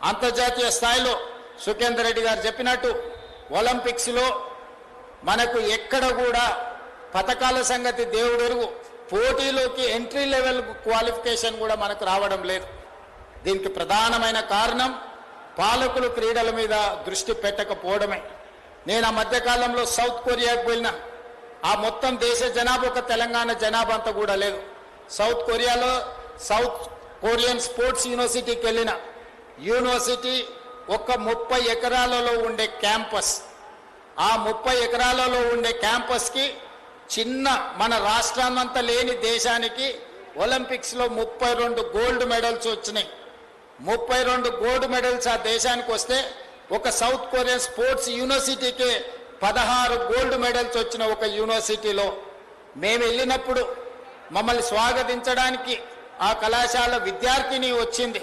అంతర్జాతీయ స్థాయిలో సుఖేందర్ రెడ్డి గారు చెప్పినట్టు ఒలింపిక్స్లో మనకు ఎక్కడ కూడా పతకాల సంగతి దేవుడెరుగు, పోటీలోకి ఎంట్రీ లెవెల్ క్వాలిఫికేషన్ కూడా మనకు రావడం లేదు. దీనికి ప్రధానమైన కారణం పాలకులు క్రీడల మీద దృష్టి పెట్టకపోవడమే. నేను ఆ మధ్యకాలంలో సౌత్ కొరియాకు వెళ్ళిన, ఆ మొత్తం దేశ జనాభా ఒక తెలంగాణ జనాభా అంతా కూడా లేదు. సౌత్ కొరియాలో సౌత్ కొరియన్ స్పోర్ట్స్ యూనివర్సిటీకి వెళ్ళిన, యూనివర్సిటీ ఒక 30 ఎకరాలలో ఉండే క్యాంపస్. ఆ 30 ఎకరాలలో ఉండే క్యాంపస్కి చిన్న మన రాష్ట్రాన్నంతా లేని దేశానికి ఒలింపిక్స్లో 32 గోల్డ్ మెడల్స్ వచ్చినాయి. 32 గోల్డ్ మెడల్స్ ఆ దేశానికి వస్తే ఒక సౌత్ కొరియన్ స్పోర్ట్స్ యూనివర్సిటీకి 16 గోల్డ్ మెడల్స్ వచ్చిన ఒక యూనివర్సిటీలో మేము వెళ్ళినప్పుడు మమ్మల్ని స్వాగతించడానికి ఆ కళాశాల విద్యార్థిని వచ్చింది.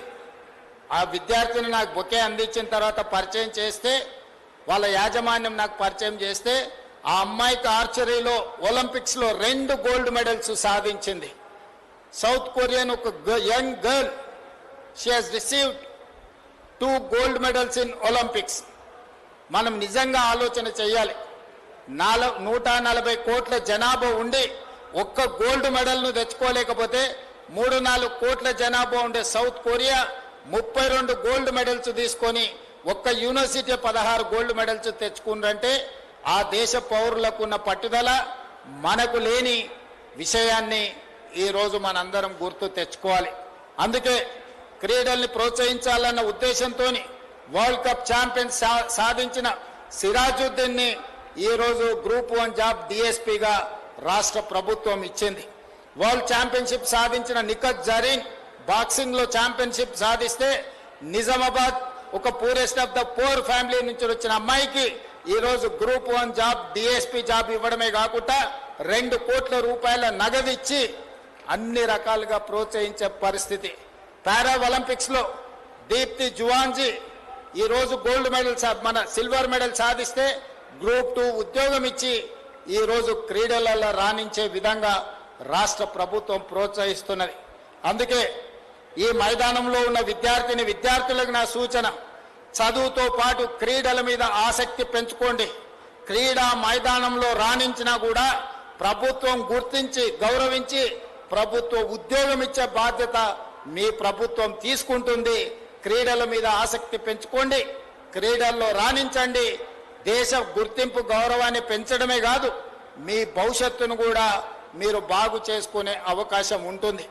ఆ విద్యార్థిని నాకు బొకే అందించిన తర్వాత పరిచయం చేస్తే, వాళ్ళ యాజమాన్యం నాకు పరిచయం చేస్తే, ఆ అమ్మాయికి ఆర్చరీలో ఒలింపిక్స్లో 2 గోల్డ్ మెడల్స్ సాధించింది. సౌత్ కొరియన్ ఒక young girl, she has received 2 gold medals in Olympics. మనం నిజంగా ఆలోచన చేయాలి. 140 కోట్ల జనాభా ఉండి ఒక్క గోల్డ్ మెడల్ను తెచ్చుకోలేకపోతే 3-4 కోట్ల జనాభా ఉండే సౌత్ కొరియా 32 గోల్డ్ మెడల్స్ తీసుకొని ఒక్క యూనివర్సిటీ 16 గోల్డ్ మెడల్స్ తెచ్చుకుందంటే ఆ దేశ పౌరులకు ఉన్న పట్టుదల మనకు లేని విషయాన్ని ఈరోజు మనందరం గుర్తు తెచ్చుకోవాలి. అందుకే క్రీడల్ని ప్రోత్సహించాలన్న ఉద్దేశంతో వరల్డ్ కప్ ఛాంపియన్ సాధించిన సిరాజుద్దీన్ని ఈరోజు గ్రూప్ 1 జాబ్ డిఎస్పీగా రాష్ట్ర ప్రభుత్వం ఇచ్చింది. వరల్డ్ ఛాంపియన్షిప్ సాధించిన నిఖత్ జరీన్ బాక్సింగ్లో ఛాంపియన్షిప్ సాధిస్తే నిజామాబాద్ ఒక poorest of the poor family నుంచి వచ్చిన అమ్మాయికి ఈరోజు గ్రూప్ 1 జాబ్ డిఎస్పీ జాబ్ ఇవ్వడమే కాకుండా 2 కోట్ల రూపాయల నగదు ఇచ్చి అన్ని రకాలుగా ప్రోత్సహించే పరిస్థితి. పారా ఒలింపిక్స్లో దీప్తి జువాన్జీ ఈరోజు గోల్డ్ మెడల్ మన సిల్వర్ మెడల్ సాధిస్తే గ్రూప్ 2 ఉద్యోగం ఇచ్చి ఈరోజు క్రీడలలో రాణించే విధంగా రాష్ట్ర ప్రభుత్వం ప్రోత్సహిస్తున్నది. అందుకే ఈ మైదానంలో ఉన్న విద్యార్థులకు నా సూచన, చదువుతో పాటు క్రీడల మీద ఆసక్తి పెంచుకోండి. క్రీడా మైదానంలో రాణించినా కూడా ప్రభుత్వం గుర్తించి గౌరవించి ప్రభుత్వ ఉద్యోగం ఇచ్చే బాధ్యత మీ ప్రభుత్వం తీసుకుంటుంది. క్రీడల మీద ఆసక్తి పెంచుకోండి, క్రీడల్లో రాణించండి. దేశ గుర్తింపు గౌరవాన్ని పెంచడమే కాదు, మీ భవిష్యత్తును కూడా మీరు బాగు చేసుకునే అవకాశం ఉంటుంది.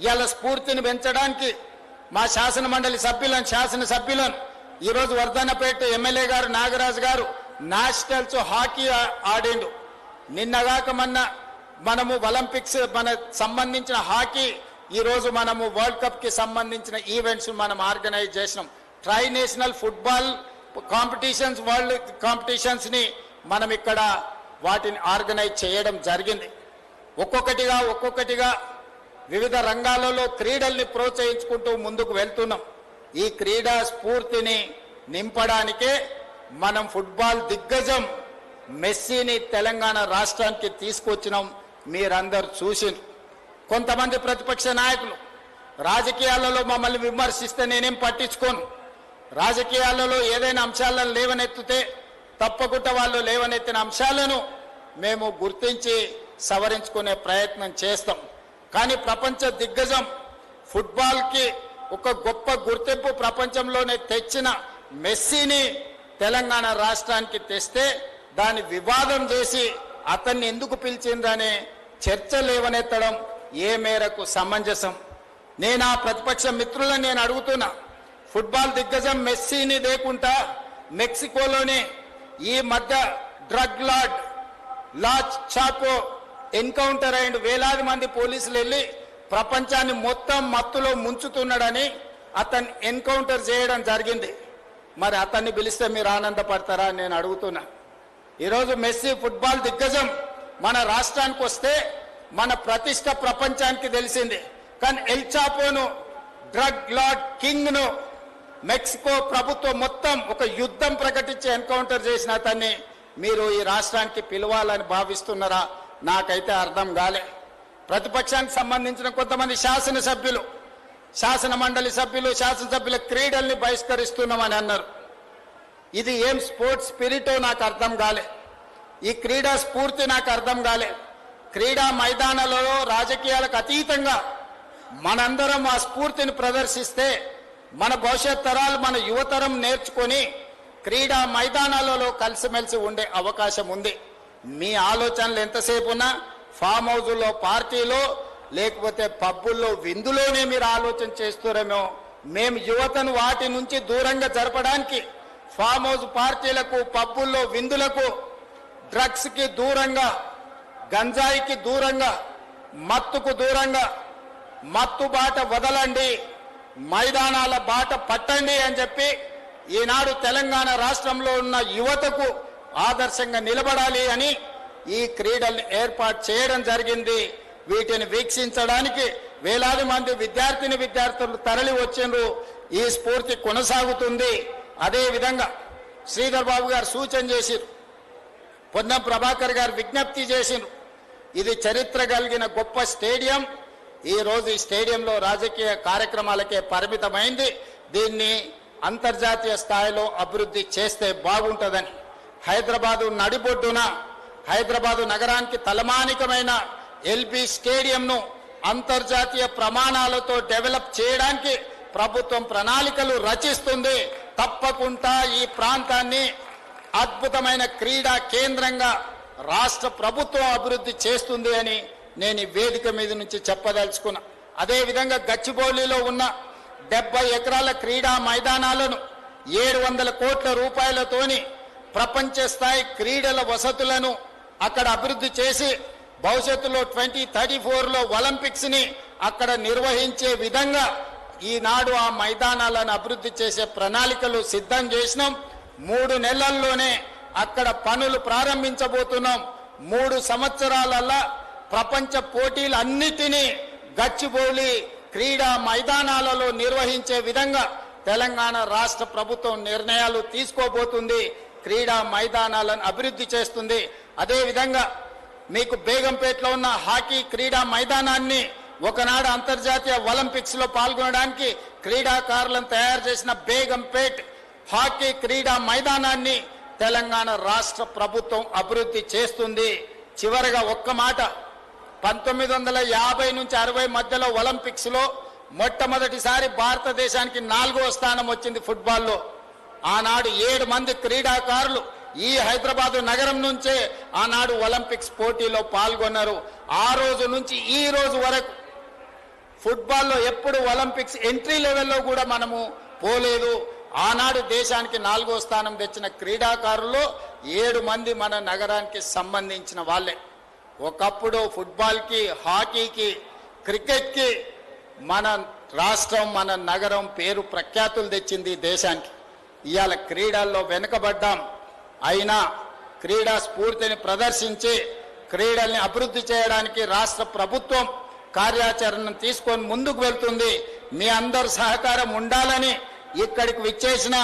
ఇవాళ స్ఫూర్తిని పెంచడానికి మా శాసనసభ్యులను ఈరోజు వర్ధన్నపేట ఎమ్మెల్యే గారు నాగరాజు గారు నేషనల్స్ హాకీ ఆడిండు. నిన్నగాక మనము ఒలింపిక్స్ సంబంధించిన హాకీ ఈరోజు మనము వరల్డ్ కప్కి సంబంధించిన ఈవెంట్స్ మనం ఆర్గనైజ్ చేసినాం. Tri national football competitions, world కాంపిటీషన్స్ని మనం ఇక్కడ వాటిని ఆర్గనైజ్ చేయడం జరిగింది. ఒక్కొక్కటిగా వివిధ రంగాలలో క్రీడల్ని ప్రోత్సహించుకుంటూ ముందుకు వెళ్తున్నాం. ఈ క్రీడా స్ఫూర్తిని నింపడానికే మనం ఫుట్బాల్ దిగ్గజం మెస్సీని తెలంగాణ రాష్ట్రానికి తీసుకొచ్చినాం. మీరందరూ చూసిన కొంతమంది ప్రతిపక్ష నాయకులు రాజకీయాలలో మమ్మల్ని విమర్శిస్తే నేనేం పట్టించుకోను. రాజకీయాలలో ఏదైనా అంశాలను లేవనెత్తితే తప్పకుండా వాళ్ళు లేవనెత్తిన అంశాలను మేము గుర్తించి సవరించుకునే ప్రయత్నం చేస్తాం. కానీ ప్రపంచ దిగ్గజం ఫుట్బాల్కి ఒక గొప్ప గుర్తింపు ప్రపంచంలోనే తెచ్చిన మెస్సీని తెలంగాణ రాష్ట్రానికి తెస్తే దాన్ని వివాదం చేసి అతన్ని ఎందుకు పిలిచిందనే చర్చ లేవనెత్తడం ఏ మేరకు సమంజసం? నేను ఆ ప్రతిపక్ష మిత్రులను నేను అడుగుతున్నా, ఫుట్బాల్ దిగ్గజం మెస్సీని లేకుండా మెక్సికోలోనే ఈ మధ్య డ్రగ్ లార్డ్ చాకో ఎన్కౌంటర్ అయిన వేలాది మంది పోలీసులు వెళ్ళి ప్రపంచాన్ని మొత్తం మత్తులో ముంచుతున్నాడని అతన్ని ఎన్కౌంటర్ చేయడం జరిగింది. మరి అతన్ని పిలిస్తే మీరు ఆనందపడతారా అని నేను అడుగుతున్నా. ఈరోజు మెస్సీ ఫుట్బాల్ దిగ్గజం మన రాష్ట్రానికి వస్తే మన ప్రతిష్ట ప్రపంచానికి తెలిసింది. కానీ ఎల్ చాపోను, డ్రగ్ లార్డ్ కింగ్ను మెక్సికో ప్రభుత్వం మొత్తం ఒక యుద్ధం ప్రకటించి ఎన్కౌంటర్ చేసిన అతన్ని మీరు ఈ రాష్ట్రానికి పిలవాలని భావిస్తున్నారా? నాకైతే అర్థం కాలే. ప్రతిపక్షానికి సంబంధించిన కొంతమంది శాసనసభ్యులు శాసన మండలి సభ్యులు శాసనసభ్యుల క్రీడల్ని బహిష్కరిస్తున్నామని అన్నారు. ఇది ఏం స్పోర్ట్స్ స్పిరిటో నాకు అర్థం కాలే. ఈ క్రీడా స్ఫూర్తి నాకు అర్థం కాలే. క్రీడా మైదానాలలో రాజకీయాలకు అతీతంగా మనందరం ఆ స్ఫూర్తిని ప్రదర్శిస్తే మన భవిష్యత్ తరాలు మన యువతరం నేర్చుకొని క్రీడా మైదానాలలో కలిసిమెలిసి ఉండే అవకాశం ఉంది. మీ ఆలోచనలు ఎంతసేపు ఉన్నా ఫామ్ హౌజుల్లో పార్టీలో లేకపోతే పబ్బుల్లో విందులోనే మీరు ఆలోచన చేస్తారేమో. మేము యువతను వాటి నుంచి దూరంగా జరపడానికి ఫామ్ హౌస్ పార్టీలకు పబ్బుల్లో విందులకు డ్రగ్స్కి దూరంగా గంజాయికి దూరంగా మత్తుకు దూరంగా మత్తు బాట వదలండి, మైదానాల బాట పట్టండి అని చెప్పి ఈనాడు తెలంగాణ రాష్ట్రంలో ఉన్న యువతకు ఆదర్శంగా నిలబడాలి అని ఈ క్రీడల్ని ఏర్పాటు చేయడం జరిగింది. వీటిని వీక్షించడానికి వేలాది మంది విద్యార్థులు తరలి వచ్చిండ్రు. ఈ స్ఫూర్తి కొనసాగుతుంది. అదే విధంగా శ్రీధర్ బాబు గారు సూచన చేసిరు, పొన్నం ప్రభాకర్ గారు విజ్ఞప్తి చేసిరు. ఇది చరిత్ర కలిగిన గొప్ప స్టేడియం. ఈ రోజు ఈ స్టేడియంలో రాజకీయ కార్యక్రమాలకే పరిమితమైంది. దీన్ని అంతర్జాతీయ స్థాయిలో అభివృద్ధి చేస్తే బాగుంటుందని హైదరాబాదు నడిబొడ్డున హైదరాబాదు నగరానికి తలమానికమైన ఎల్బీ స్టేడియంను అంతర్జాతీయ ప్రమాణాలతో డెవలప్ చేయడానికి ప్రభుత్వం ప్రణాళికలు రచిస్తుంది. తప్పకుండా ఈ ప్రాంతాన్ని అద్భుతమైన క్రీడా కేంద్రంగా రాష్ట్ర ప్రభుత్వం అభివృద్ధి చేస్తుంది అని నేను ఈ వేదిక మీద నుంచి చెప్పదలుచుకున్నా. అదేవిధంగా గచ్చిబౌలిలో ఉన్న 70 ఎకరాల క్రీడా మైదానాలను 700 కోట్ల రూపాయలతోని ప్రపంచ స్థాయి క్రీడల వసతులను అక్కడ అభివృద్ధి చేసి భవిష్యత్తులో 2034లో ఒలింపిక్స్ ని అక్కడ నిర్వహించే విధంగా ఈనాడు ఆ మైదానాలను అభివృద్ధి చేసే ప్రణాళికలు సిద్ధం చేసినాం. 3 నెలల్లోనే అక్కడ పనులు ప్రారంభించబోతున్నాం. 3 సంవత్సరాలలో ప్రపంచ పోటీలన్నిటినీ గచ్చిబౌలి క్రీడా మైదానాలలో నిర్వహించే విధంగా తెలంగాణ రాష్ట్ర ప్రభుత్వం నిర్ణయాలు తీసుకోబోతుంది. క్రీడా మైదానాలను అభివృద్ధి చేస్తుంది. అదేవిధంగా మీకు బేగంపేటలో ఉన్న హాకీ క్రీడా మైదానాన్ని ఒకనాడు అంతర్జాతీయ ఒలింపిక్స్ లో పాల్గొనడానికి క్రీడాకారులను తయారు చేసిన బేగంపేట్ హాకీ క్రీడా మైదానాన్ని తెలంగాణ రాష్ట్ర ప్రభుత్వం అభివృద్ధి చేస్తుంది. చివరగా ఒక్క మాట, 1950 నుంచి 60 మధ్యలో ఒలింపిక్స్ లో మొట్టమొదటిసారి భారతదేశానికి 4వ స్థానం వచ్చింది ఫుట్బాల్లో. ఆనాడు 7 మంది క్రీడాకారులు ఈ హైదరాబాదు నగరం నుంచే ఆనాడు ఒలింపిక్స్ పోటీలో పాల్గొన్నారు. ఆ రోజు నుంచి ఈ రోజు వరకు ఫుట్బాల్లో ఎప్పుడు ఒలింపిక్స్ ఎంట్రీ లెవెల్లో కూడా మనము పోలేదు. ఆనాడు దేశానికి 4వ స్థానం తెచ్చిన క్రీడాకారుల్లో 7 మంది మన నగరానికి సంబంధించిన వాళ్ళే. ఒకప్పుడు ఫుట్బాల్కి, హాకీకి, క్రికెట్కి మన రాష్ట్రం మన నగరం పేరు ప్రఖ్యాతులు తెచ్చింది దేశానికి. ఇవాళ క్రీడల్లో వెనుకబడ్డాం. అయినా క్రీడా స్ఫూర్తిని ప్రదర్శించి క్రీడల్ని అభివృద్ధి చేయడానికి రాష్ట్ర ప్రభుత్వం కార్యాచరణను తీసుకొని ముందుకు వెళ్తుంది. మీ అందరి సహకారం ఉండాలని ఇక్కడికి విచ్చేసిన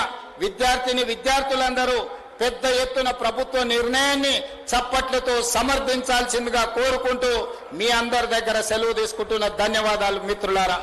విద్యార్థులందరూ పెద్ద ఎత్తున ప్రభుత్వ నిర్ణయాన్ని చప్పట్లతో సమర్థించాల్సిందిగా కోరుకుంటూ మీ అందరి దగ్గర సెలవు తీసుకుంటున్న ధన్యవాదాలు మిత్రులారా.